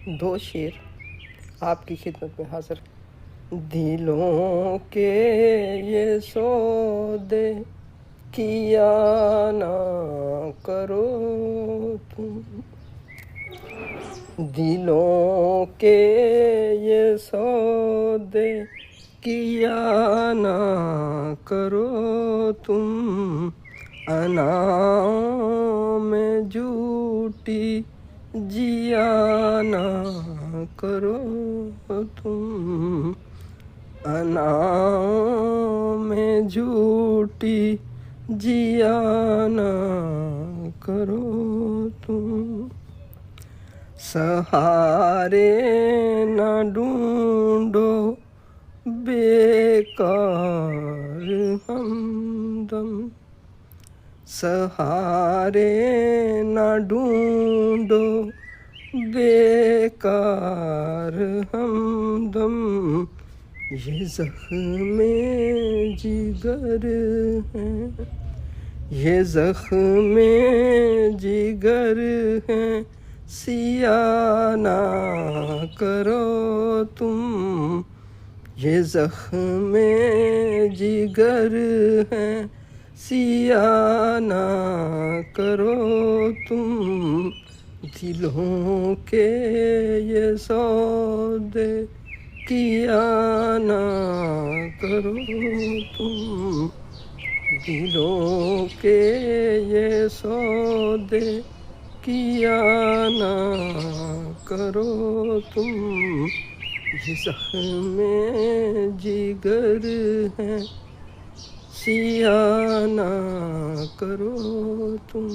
दो शेर आपकी खिदमत में हाजिर। दिलों के ये सौदे किया ना करो तुम, दिलों के ये सौदे किया ना करो तुम, अनाओं में झूठी जिया ना करो तुम, अनाओं में झूठी जिया ना करो तुम। सहारे ना ढूंढो बेकार हमदम, सहारे ना ढूंढो बेकार हमदम, ये ज़ख्मे जिगर है, ये ज़ख्मे जिगर है, सिया ना करो तुम, ये ज़ख्मे जिगर है, सिया ना करो तुम, दिलों के ये सौदे किया ना करो तुम, दिलों के ये सौदे किया ना करो तुम, ये ज़ख्मे जिगर है, सिया ना करो तुम।